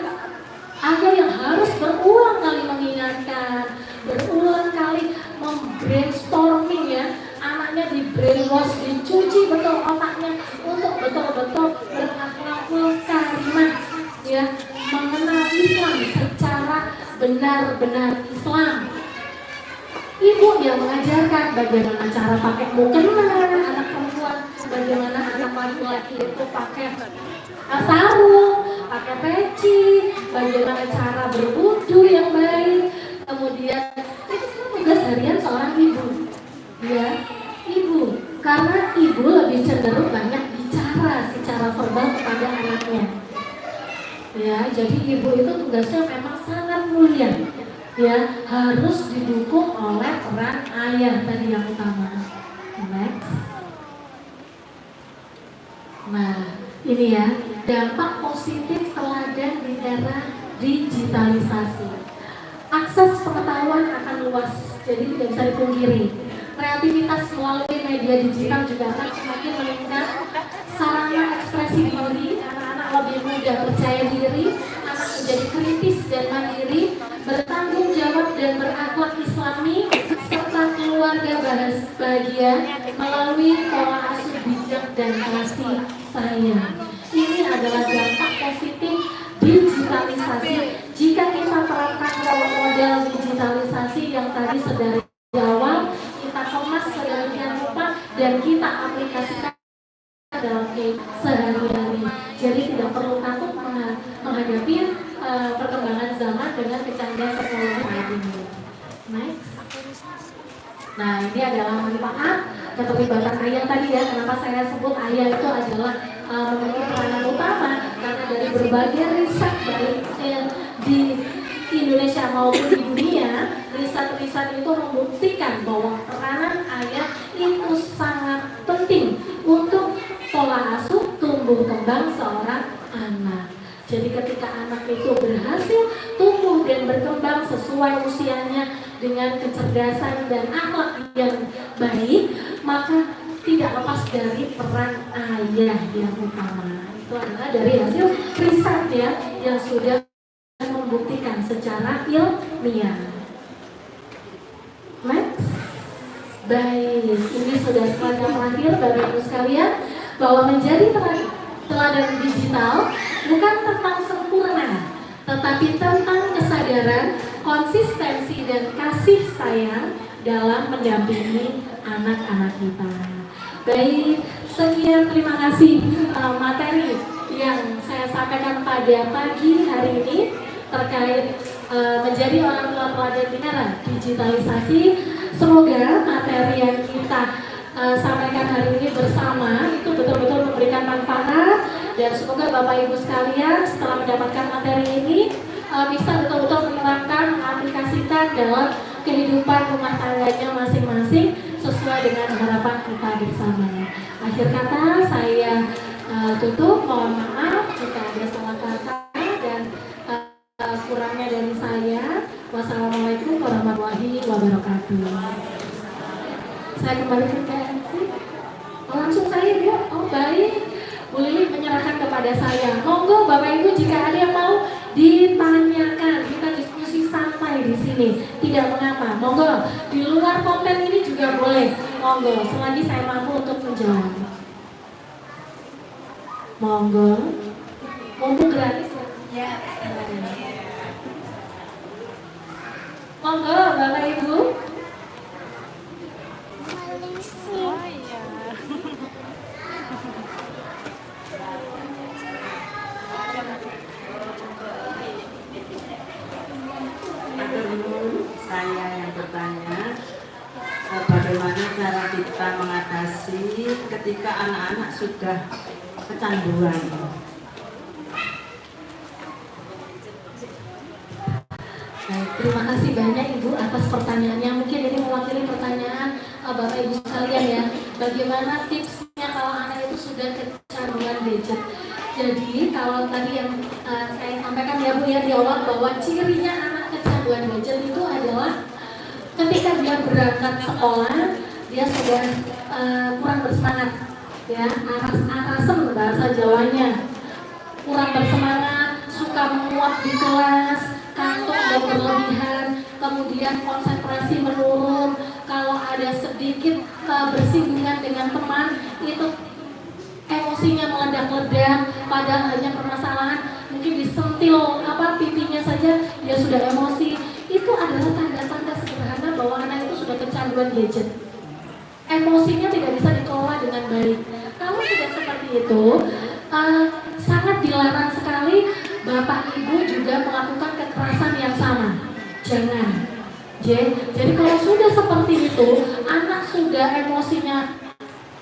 Ayah yang harus berulang kali mengingatkan, berulang kali membrainstorming ya. Anaknya di brainwash, dicuci betul otaknya untuk betul-betul berakhlakul karimah ya, mengenal Islam secara benar-benar Islam. Ibu yang mengajarkan bagaimana cara pakai mukena anak perempuan, bagaimana anak laki-laki itu pakai sarung, pakai peci, bagaimana cara berwudu yang baik. Kemudian itu semua tugas harian seorang ibu. Ya, ibu, karena ibu lebih cenderung banyak bicara secara verbal kepada anaknya. Ya, jadi ibu itu tugasnya memang sangat mulia. Ya, harus didukung oleh peran ayah tadi yang utama. Next. Nah, ini ya, dampak positif teladan di era digitalisasi. Akses pengetahuan akan luas, jadi tidak bisa dipungkiri. Kreativitas melalui media digital juga akan semakin meningkat. Sarana ekspresi diri, anak-anak lebih mudah percaya diri, anak menjadi kritis dan mandiri, bertanggung jawab dan berakhlak Islami, serta keluarga bahagia melalui pola asuh bijak dan kasih sayang. Ini adalah dampak positif digitalisasi. Jika kita terapkan model digitalisasi yang tadi sedari awal, kita kemas sedemikian rupa dan kita aplikasikan dalam sehari-hari. Jadi tidak perlu takut menghadapi perkembangan zaman dengan kecanggihan teknologi saat ini. Next. Nah, ini adalah manfaat keterlibatan ayah tadi ya. Kenapa saya sebut ayah itu adalah memiliki peranan utama, karena dari berbagai riset baik di Indonesia maupun di dunia, riset-riset itu membuktikan bahwa peranan ayah itu sangat penting untuk pola asuh tumbuh kembang seorang anak. Jadi ketika anak itu berhasil tumbuh dan berkembang sesuai usianya dengan kecerdasan dan akhlak yang baik, maka tidak lepas dari peran ayah yang utama. Itu adalah dari hasil riset ya, yang sudah membuktikan secara ilmiah. Next. Baik, ini sudah slide yang terakhir Bapak Ibu sekalian, bahwa menjadi teladan digital bukan tentang sempurna, tetapi tentang kesadaran, konsistensi dan kasih sayang dalam mendampingi anak-anak kita. Baik, sekian terima kasih materi yang saya sampaikan pada pagi hari ini terkait menjadi orang tua teladan di era digitalisasi. Semoga materi yang kita sampaikan hari ini bersama itu betul-betul memberikan manfaat, dan semoga Bapak Ibu sekalian setelah mendapatkan materi ini bisa betul-betul menerapkan, aplikasikan dalam kehidupan rumah tangganya masing-masing sesuai dengan harapan kita bersama. Akhir kata saya tutup, mohon maaf jika ada salah kata dan kurangnya dari saya. Wassalamualaikum warahmatullahi wabarakatuh. Saya kembali ke KMC. Langsung saya ya. Oh baik, Bu Lili menyerahkan kepada saya. Monggo Bapak Ibu jika ada yang mau ditanyakan, kita diskusi santai di sini. Tidak mengapa. Monggo di luar konten ini juga boleh. Monggo selagi saya mampu untuk menjawab. Monggo. Mumpung gratis ya. Monggo Bapak Ibu. Saya yang bertanya, bagaimana cara kita mengatasi ketika anak-anak sudah kecanduan? Baik, terima kasih banyak Ibu atas pertanyaannya. Mungkin ini mewakili pertanyaan Bapak Ibu sekalian ya. Bagaimana tipsnya kalau anak itu sudah kecanduan kecanduan gadget. Jadi kalau tadi yang saya sampaikan ya Bu ya di awal bahwa cirinya anak kecanduan gadget itu adalah ketika dia berangkat sekolah dia sudah kurang bersemangat, ya arasem bahasa Jawanya, kurang bersemangat, suka menguap di kelas, kantuk yang berlebihan, kemudian konsentrasi menurun. Kalau ada sedikit bersinggungan dengan teman itu emosinya meledak-ledak, padahal hanya permasalahan mungkin disentil pipinya saja dia sudah emosi. Itu adalah tanda-tanda sederhana bahwa anak itu sudah kecanduan gadget. Emosinya tidak bisa dikelola dengan baik. Kalau sudah seperti itu, sangat dilarang sekali Bapak Ibu juga melakukan kekerasan yang sama. Jangan. Jadi kalau sudah seperti itu, anak sudah emosinya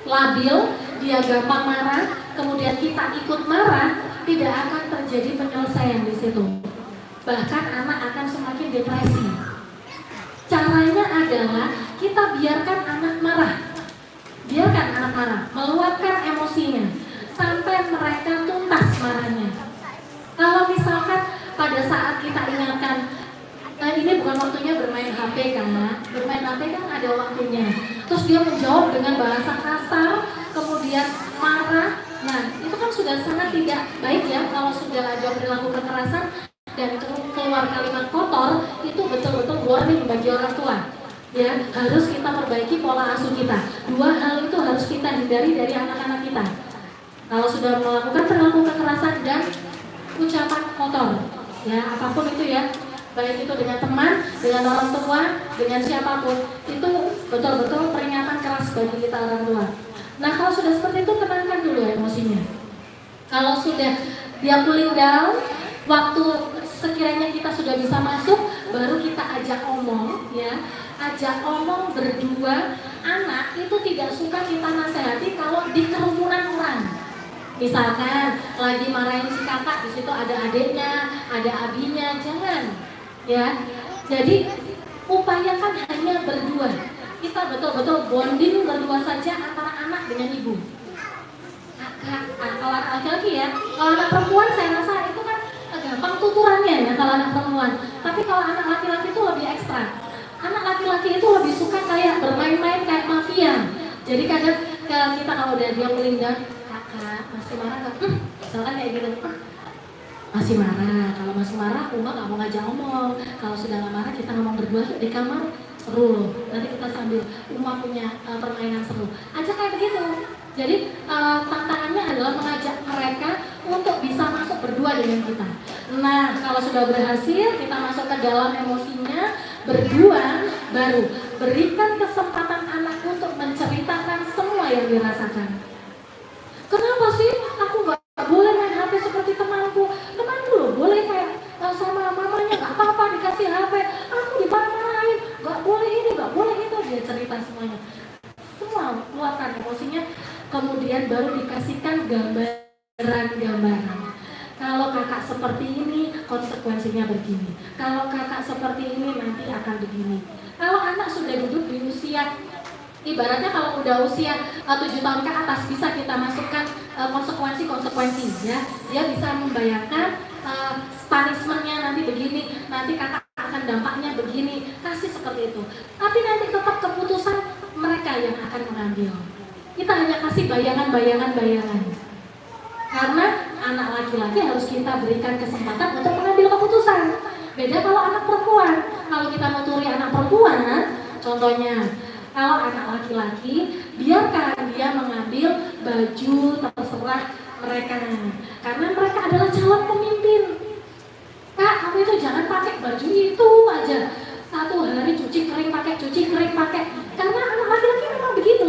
labil, dia gampang marah, kemudian kita ikut marah, tidak akan terjadi penyelesaian di situ. Bahkan anak akan semakin depresi. Caranya adalah kita biarkan anak marah. Biarkan anak marah, meluapkan emosinya sampai mereka tuntas marahnya. Kalau misalkan pada saat kita ingatkan, ini bukan waktunya bermain HP kan, bermain HP kan ada waktunya. Terus dia menjawab dengan bahasa kasar, kemudian marah. Nah, itu kan sudah sangat tidak baik ya kalau sudah ada perilaku kekerasan dan keluar kalimat kotor, itu betul-betul warning bagi orang tua. Ya, harus kita perbaiki pola asuh kita. Dua hal itu harus kita hindari dari anak-anak kita. Kalau sudah melakukan perilaku kekerasan dan ucapan kotor, ya apapun itu ya, baik itu dengan teman, dengan orang tua, dengan siapapun, itu betul-betul peringatan keras bagi kita orang tua. Nah kalau sudah seperti itu, tenangkan dulu emosinya. Kalau sudah dia cooling down, waktu sekiranya kita sudah bisa masuk, baru kita ajak omong, ya, ajak omong berdua. Anak itu tidak suka kita nasihati kalau di kerumunan orang. Misalkan lagi marahin si kakak, di situ ada adiknya, ada abinya, jangan. Ya, jadi upayakan hanya berdua. Kita betul-betul bonding berdua saja antara anak dengan ibu. Kalau anak laki-laki ya, kalau anak perempuan saya rasa itu kan gampang tuturannya ya kalau anak perempuan. Tapi kalau anak laki-laki itu lebih ekstra. Anak laki-laki itu lebih suka kayak bermain-main kayak mafia. Jadi kadang kita kalau udah dia melindah, kakak masih marah nggak? Misalkan kayak gitu. Masih marah, kalau masih marah Uma gak mau ngajak ngomong. Kalau sudah gak marah kita ngomong berdua di kamar, seru loh. Nanti kita sambil Uma punya permainan seru. Ajak kayak begitu. Jadi tantangannya adalah mengajak mereka untuk bisa masuk berdua dengan kita. Nah kalau sudah berhasil kita masuk ke dalam emosinya berdua, baru berikan kesempatan anak untuk menceritakan semua yang dirasakan. Kenapa sih aku gak boleh main HP seperti temanku? Temanku loh boleh kayak sama mamanya, gak apa-apa dikasih HP. Aku dimarah-marahin, gak boleh ini, gak boleh itu. Dia cerita semuanya. Semua luapkan emosinya. Kemudian baru dikasihkan gambaran-gambaran. Kalau kakak seperti ini, konsekuensinya begini. Kalau kakak seperti ini, nanti akan begini. Kalau anak sudah duduk di usia, ibaratnya kalau udah usia 7 tahun ke atas, bisa kita masukkan konsekuensi-konsekuensi ya. Dia bisa membayangkan punishment-nya nanti begini, nanti kakak akan dampaknya begini, kasih seperti itu. Tapi nanti tetap keputusan mereka yang akan mengambil. Kita hanya kasih bayangan-bayangan. Karena anak laki-laki harus kita berikan kesempatan untuk mengambil keputusan. Beda kalau anak perempuan. Kalau kita nuturi anak perempuan, contohnya kalau anak laki-laki, biarkan dia mengambil baju terserah mereka. Karena mereka adalah calon pemimpin. Kak, kamu itu jangan pakai baju itu aja. 1 hari cuci kering pakai. Karena anak laki-laki memang begitu.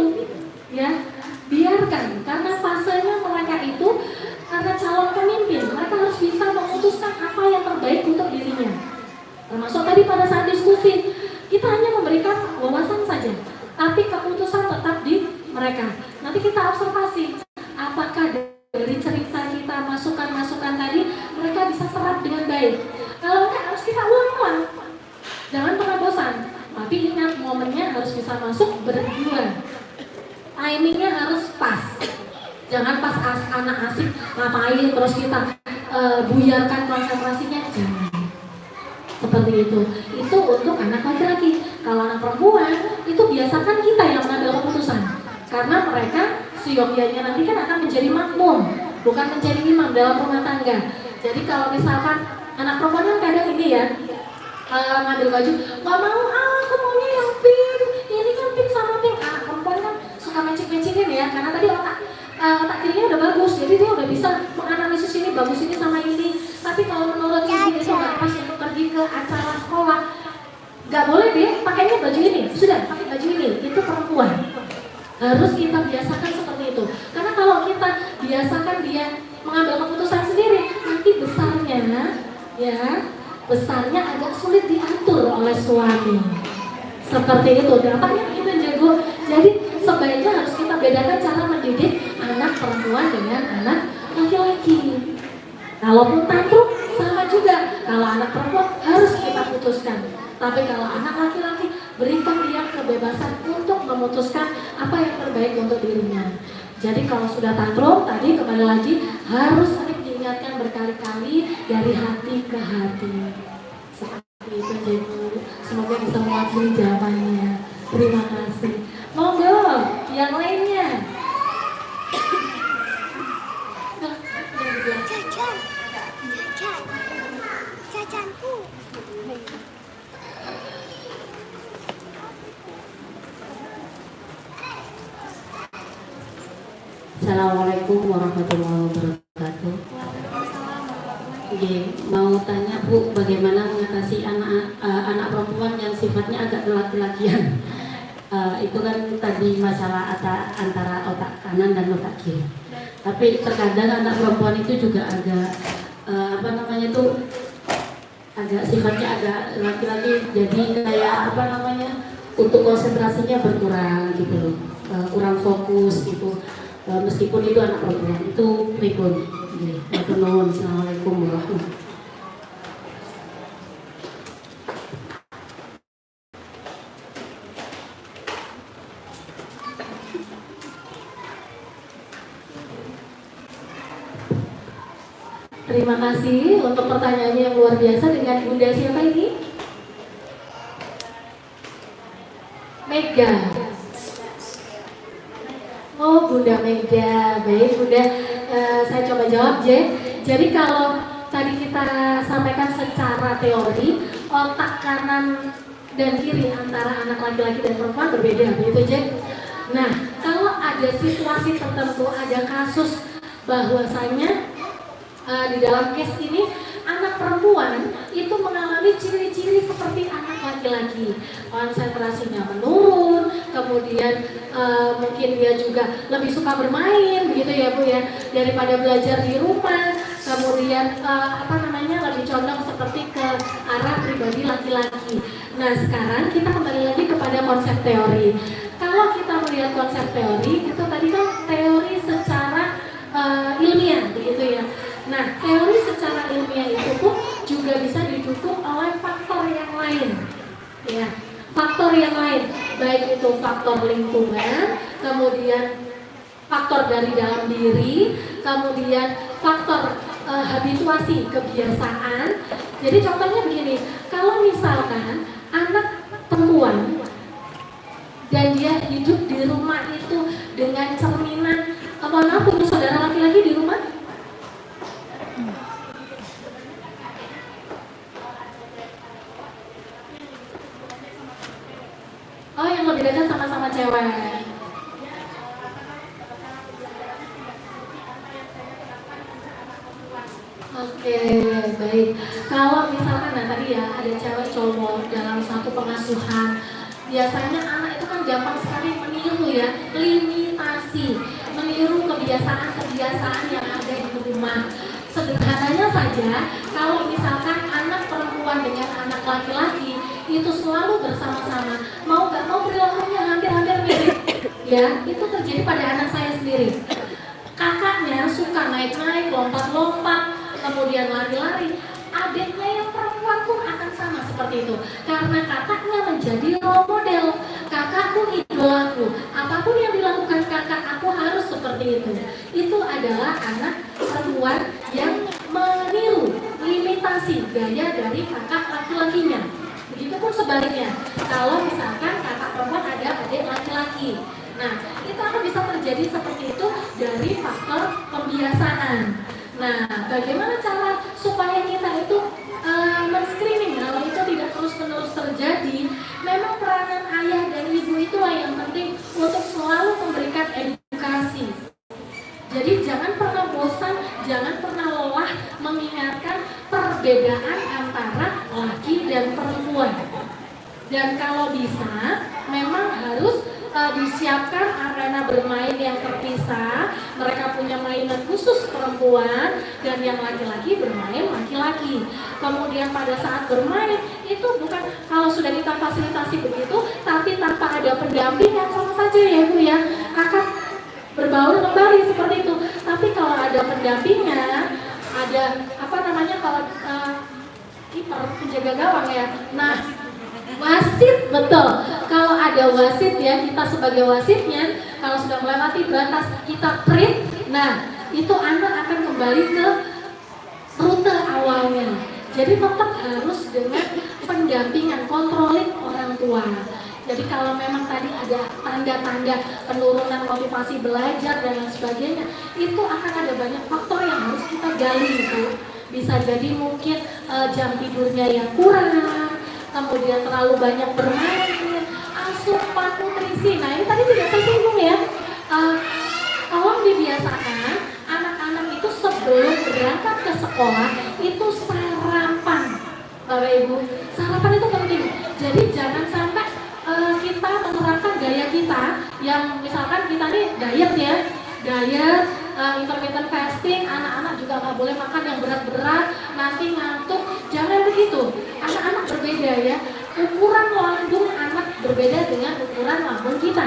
Ya, biarkan. Karena fasenya mereka itu karena calon pemimpin, mereka harus bisa memutuskan apa yang terbaik untuk dirinya. Termasuk tadi pada saat diskusi, kita hanya memberikan wawasan saja, tapi keputusan tetap di mereka. Nanti kita observasi, apakah dari cerita kita, masukan-masukan tadi, mereka bisa serap dengan baik. Kalau enggak, harus kita ulang-ulang. Jangan pernah bosan, tapi ingat momennya harus bisa masuk berdua. Timingnya harus pas. Jangan pas pas anak asik ngapain terus kita buyarkan konsentrasinya, jangan. Seperti itu untuk anak laki-laki. Kalau anak perempuan itu biasakan kita yang mengambil keputusan, karena mereka siogyanya nanti kan akan menjadi makmum, bukan menjadi imam dalam rumah tangga. Jadi kalau misalkan anak perempuan kan kadang ini ya, ngambil baju, nggak mau, aku maunya yang pink, ini kan pink sama pink. Anak perempuan kan suka matching-matchingin ya, karena tadi otak kirinya udah bagus, jadi dia udah bisa menganalisis ini bagus ini sama ini. Tapi kalau menurut ibu itu nggak pas untuk pergi ke acara sekolah, nggak boleh deh pakainya baju ini, sudah pakai baju ini, itu perempuan. Harus kita biasakan seperti itu, karena kalau kita biasakan dia mengambil keputusan sendiri, nanti besarnya agak sulit diatur oleh suami. Seperti itu, dampaknya itu jago. Jadi sebaiknya harus kita bedakan cara mendidik anak perempuan dengan anak laki-laki. Kalaupun tantrum sama juga, kalau anak perempuan harus kita putuskan. Tapi kalau anak laki-laki, berikan dia kebebasan untuk memutuskan apa yang terbaik untuk dirinya. Jadi kalau sudah tantrum, tadi kembali lagi harus sering diingatkan berkali-kali dari hati ke hati. Seperti itu Ibu. Semoga bisa mewakili jawabannya. Terima kasih. Monggo, yang lainnya. Cacanku. Assalamualaikum warahmatullahi wabarakatuh. Mau tanya Bu, bagaimana mengatasi anak perempuan yang sifatnya agak laki-lakian? Itu kan tadi masalah antara otak kanan dan otak kiri. Tapi terkadang anak perempuan itu juga agak agak sifatnya agak laki-laki, jadi kayak untuk konsentrasinya berkurang gitu, kurang fokus gitu. Meskipun itu anak perempuan, itu pripun. Assalamualaikum warahmatullahi wabarakatuh. Terima kasih untuk pertanyaannya yang luar biasa. Dengan Bunda siapa ini? Mega. Oh, Bunda Mega. Baik Bunda, saya coba jawab Jadi kalau tadi kita sampaikan secara teori, otak kanan dan kiri antara anak laki-laki dan perempuan berbeda, begitu Jack? Nah, kalau ada situasi tertentu, ada kasus bahwasanya di dalam case ini anak perempuan itu mengalami ciri-ciri seperti anak laki-laki, konsentrasinya menurun, kemudian mungkin dia juga lebih suka bermain, begitu ya Bu ya, daripada belajar di rumah, kemudian lebih condong seperti ke arah pribadi laki-laki. Nah sekarang kita kembali lagi kepada konsep teori. Kalau kita melihat konsep teori, itu tadi kan teori secara ilmiah, begitu ya. Nah, teori secara ilmiah itu pun juga bisa didukung oleh faktor yang lain. Ya, faktor yang lain, baik itu faktor lingkungan, kemudian faktor dari dalam diri, kemudian faktor habituasi, kebiasaan. Jadi contohnya begini, kalau misalkan anak perempuan dan dia hidup di rumah itu dengan cerminan, punya saudara laki-laki di rumah? Oh, yang lebih dekat sama-sama cewek. Oke, baik. Kalau misalkan tadi ya ada cewek cowok dalam satu pengasuhan, biasanya anak itu kan gampang sekali meniru ya, meniru kebiasaan yang ada di rumah. Sederhananya saja, kalau misalkan anak perempuan dengan anak laki-laki itu selalu bersama-sama, mau gak mau perilakunya hampir-hampir mirip. Ya, itu terjadi pada anak saya sendiri. Kakaknya suka naik-naik, lompat-lompat, kemudian lari-lari. Adiknya yang perempuan pun akan sama seperti itu. Karena kakaknya menjadi role model. Kakakku berlaku. Apapun yang dilakukan kakak, aku harus seperti itu. Itu adalah anak perempuan yang meniru, imitasi gaya dari kakak laki-lakinya. Begitupun sebaliknya, kalau misalkan kakak perempuan ada adik laki-laki. Nah, itu akan bisa terjadi seperti itu dari faktor pembiasaan. Nah, bagaimana cara supaya kita itu men-screening kalau itu tidak terus-menerus terjadi? Memang peranan ayah dan ibu itulah yang penting untuk selalu memberikan edukasi. Jadi jangan pernah bosan, jangan pernah lelah mengingatkan perbedaan antara laki dan perempuan. Dan kalau bisa, memang harus disiapkan arena bermain yang terpisah. Mereka punya mainan khusus perempuan dan yang laki-laki bermain laki-laki. Kemudian pada saat bermain itu bukan kalau sudah kita fasilitasi begitu, tapi tanpa ada pendamping yang sama saja ya Bu ya, akan berbaur kembali seperti itu. Tapi kalau ada pendampingnya, ada apa namanya kalau kiper penjaga gawang ya. Nah, wasit, betul. Kalau ada wasit ya, kita sebagai wasitnya, kalau sudah melewati batas kita print, nah itu anak akan kembali ke rute awalnya. Jadi tetap harus dengan pendampingan, controlling orang tua. Jadi kalau memang tadi ada tanda-tanda penurunan motivasi belajar dan lain sebagainya, itu akan ada banyak faktor yang harus kita gali itu. Bisa jadi mungkin jam tidurnya yang kurang, kemudian terlalu banyak bermain, asupan nutrisi. Nah ini tadi tidak saya singgung ya. Tolong dibiasakan anak-anak itu sebelum berangkat ke sekolah itu sarapan, Bapak Ibu. Sarapan itu penting. Jadi jangan sampai kita menerapkan gaya kita yang misalkan kita nih diet ya, diet, intermittent fasting, anak-anak juga nggak boleh makan yang berat-berat, nanti ngantuk. Jangan begitu. Anak-anak berbeda ya. Ukuran lambung anak berbeda dengan ukuran lambung kita.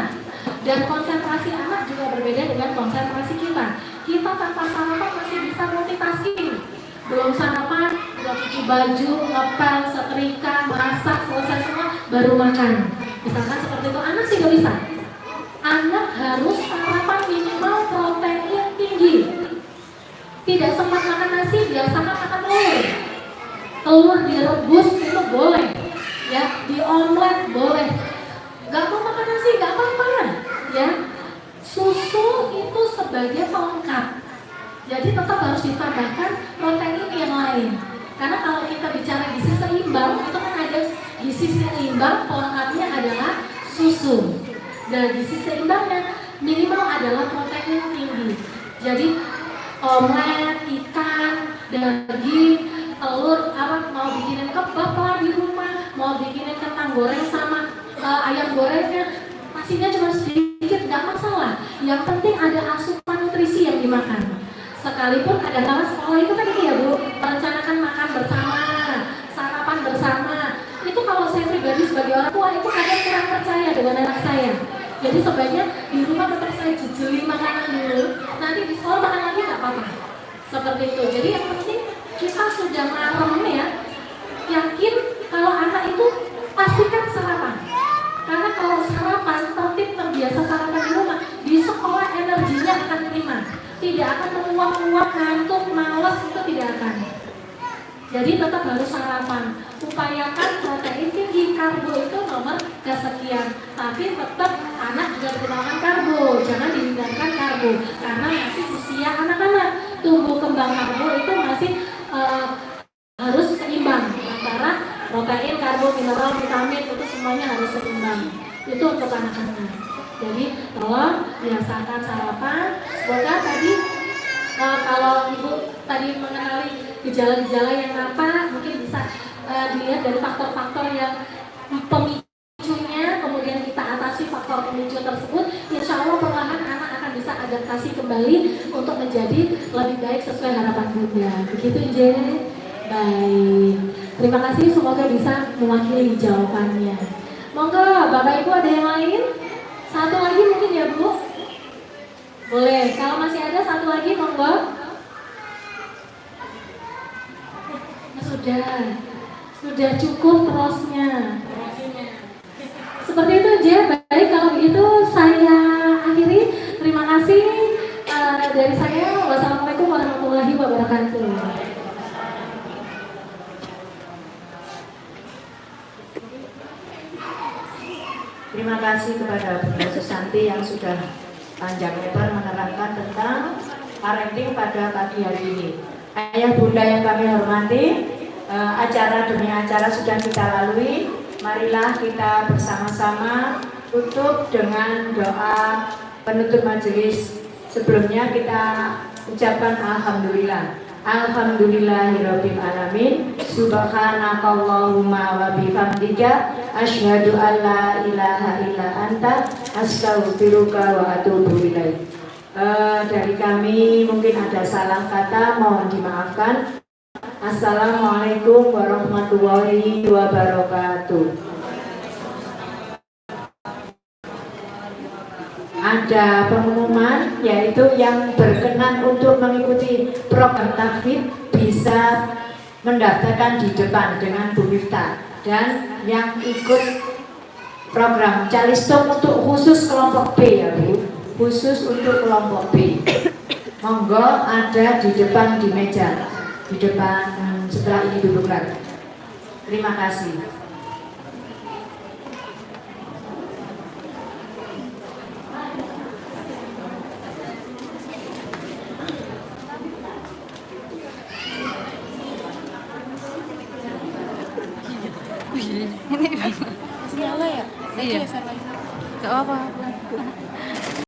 Dan konsentrasi anak juga berbeda dengan konsentrasi kita. Kita tanpa sarapan masih bisa multitasking. Belum sarapan, udah cuci baju, ngepel, setrika, masak, selesai semua, baru makan. Misalkan seperti itu, anak sih nggak bisa. Anak harus sarapan minimal protein tinggi. Tidak sempat makan nasi, biasakan makan telur. Telur direbus itu boleh, ya, di omelet boleh. Gak mau makan nasi, gak apa-apa, ya. Susu itu sebagai pelengkap. Jadi tetap harus ditambahkan protein yang lain. Karena kalau kita bicara gizi seimbang, itu kan ada gizi seimbang, pelengkapnya adalah susu. Dan gizi seimbangnya minimal adalah protein tinggi. Jadi omelet, ikan, daging, telur, apa mau bikinin kebab lah di rumah, mau bikinin kentang goreng sama ayam gorengnya, pastinya cuma sedikit, nggak masalah. Yang penting ada asupan nutrisi yang dimakan. Sekalipun kadang-kadang sekolah itu kan ini ya Bu, merencanakan makan bersama, sarapan bersama. Itu kalau saya pribadi sebagai orang tua itu kadang kurang percaya dengan anak saya. Jadi sebaiknya di rumah tetap saya jejeli makanan dulu, nanti di sekolah makan lagi nggak apa-apa. Seperti itu. Jadi yang penting kita sudah marem ya, yakin kalau anak itu pastikan sarapan. Karena kalau sarapan, tertib terbiasa sarapan di rumah, di sekolah energinya akan prima. Tidak akan menguap-uap, ngantuk, malas, itu tidak akan. Jadi tetap harus sarapan. Upayakan protein tinggi, karbo itu nomor kesekian. Tapi tetap anak juga dikenalkan karbo, jangan dihindarkan karbo. Karena masih usia anak-anak, tumbuh kembang karbo itu masih harus seimbang antara protein, karbo, mineral, vitamin itu semuanya harus seimbang. Itu untuk anak-anak. Jadi tolong biasakan sarapan. Semoga tadi kalau Ibu tadi mengenali gejala-gejala yang apa, mungkin bisa dilihat dari faktor-faktor yang pemicunya, kemudian kita atasi faktor pemicu tersebut. Insya Allah perlahan anak akan bisa adaptasi kembali untuk menjadi lebih baik sesuai harapan Bunda. Begitu Je. Baik. Terima kasih, semoga bisa mewakili jawabannya. Monggo Bapak Ibu ada yang lain? Satu lagi mungkin ya Bu? Boleh, kalau masih ada satu lagi monggo. Sudah cukup prosnya. Seperti itu aja. Baik, kalau begitu kasih dari saya. Wassalamualaikum warahmatullahi wabarakatuh. Terima kasih kepada Bunda Susanti yang sudah panjang lebar menerangkan tentang parenting pada pagi hari ini. Ayah bunda yang kami hormati, acara demi acara sudah kita lalui. Marilah kita bersama-sama tutup dengan doa penutup majelis. Sebelumnya kita ucapkan alhamdulillah. Alhamdulillahirabbil alamin. Subhanakallahumma wa bihamdika asyhadu an la ilaha illa anta astaghfiruka wa atubu ilaik. Dari kami mungkin ada salah kata, mohon dimaafkan. Assalamualaikum warahmatullahi wabarakatuh. Ada pengumuman, yaitu yang berkenan untuk mengikuti program tahfidz bisa mendaftarkan di depan dengan Bu Miftah, dan yang ikut program Calistung untuk khusus kelompok B ya Bu, khusus untuk kelompok B, monggo ada di depan di meja, di depan setelah ini duduk lagi. Terima kasih. Ini nyala ya? Iya. Gak apa-apa.